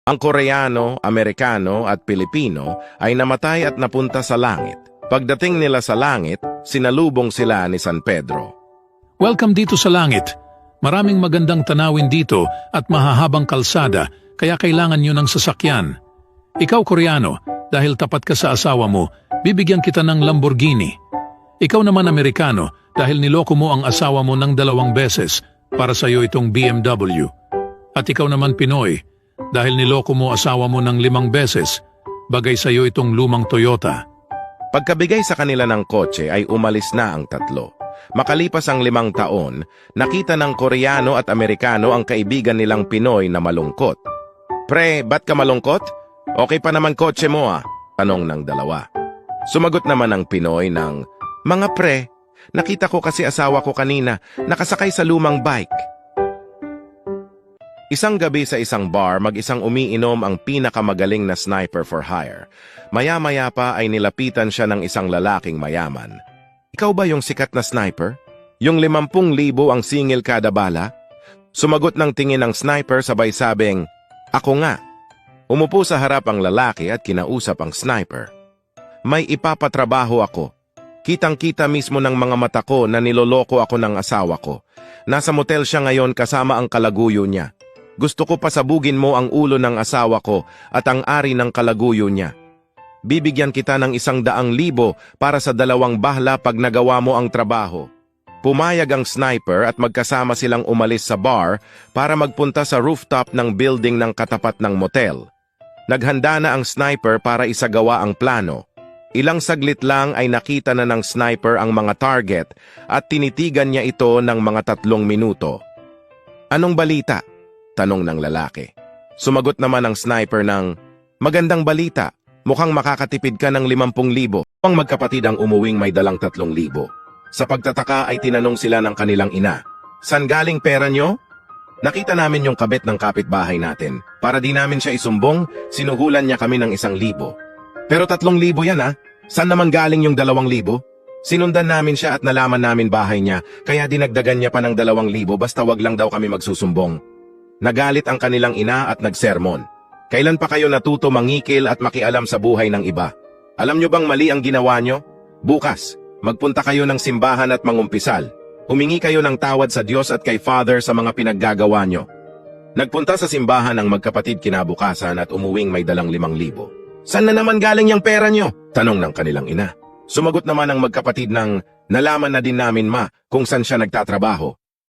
Ang Koreano, Amerikano at Pilipino ay namatay at napunta sa langit. Pagdating nila sa langit, sinalubong sila ni San Pedro. Welcome dito sa langit. Maraming magandang tanawin dito at mahahabang kalsada, kaya kailangan nyo ng sasakyan. Ikaw Koreano, dahil tapat ka sa asawa mo, bibigyan kita ng Lamborghini. Ikaw naman Amerikano, dahil niloko mo ang asawa mo ng 2 beses, para sa iyo itong BMW. At ikaw naman Pinoy, dahil niloko mo asawa mo ng 5 beses, bagay sa iyo itong lumang Toyota. Pagkabigay sa kanila ng kotse ay umalis na ang tatlo. Makalipas ang 5 taon, nakita ng Koreano at Amerikano ang kaibigan nilang Pinoy na malungkot. Pre, ba't ka malungkot? Okay pa naman kotse mo ah, tanong ng dalawa. Sumagot naman ang Pinoy ng, mga pre, nakita ko kasi asawa ko kanina, nakasakay sa lumang bike. Isang gabi sa isang bar, mag-isang umiinom ang pinakamagaling na sniper for hire. Maya-maya pa ay nilapitan siya ng isang lalaking mayaman. Ikaw ba yung sikat na sniper? Yung 50,000 ang singil kada bala? Sumagot ng tingin ng sniper sabay sabing, ako nga. Umupo sa harap ang lalaki at kinausap ang sniper. May ipapatrabaho ako. Kitang-kita mismo ng mga mata ko na niloloko ako ng asawa ko. Nasa motel siya ngayon kasama ang kalaguyo niya. Gusto ko pasabugin mo ang ulo ng asawa ko at ang ari ng kalaguyo niya. Bibigyan kita ng 100,000 para sa 2 bahla pag nagawa mo ang trabaho. Pumayag ang sniper at magkasama silang umalis sa bar para magpunta sa rooftop ng building ng katapat ng motel. Naghanda na ang sniper para isagawa ang plano. Ilang saglit lang ay nakita na ng sniper ang mga target at tinitigan niya ito ng mga 3 minuto. Anong balita? Tanong ng lalaki. Sumagot naman ang sniper ng, magandang balita, mukhang makakatipid ka ng 50,000. Ang magkapatid ang umuwing may dalang 3,000. Sa pagtataka ay tinanong sila ng kanilang ina, saan galing pera nyo? Nakita namin yung kabit ng kapitbahay natin. Para di namin siya isumbong, sinuhulan niya kami ng 1,000. Pero 3,000 yan ah. Saan naman galing yung 2,000? Sinundan namin siya at nalaman namin bahay niya, kaya dinagdagan niya pa ng 2,000 basta wag lang daw kami magsusumbong. Nagalit ang kanilang ina at nagsermon. Kailan pa kayo natuto mangikil at makialam sa buhay ng iba? Alam nyo bang mali ang ginawa nyo? Bukas, magpunta kayo ng simbahan at mangumpisal. Humingi kayo ng tawad sa Diyos at kay Father sa mga pinaggagawa nyo. Nagpunta sa simbahan ang magkapatid kinabukasan at umuwing may dalang 5,000. Saan na naman galing yung pera nyo? Tanong ng kanilang ina. Sumagot naman ang magkapatid ng, nalaman na din namin ma kung saan siya nagtatrabaho.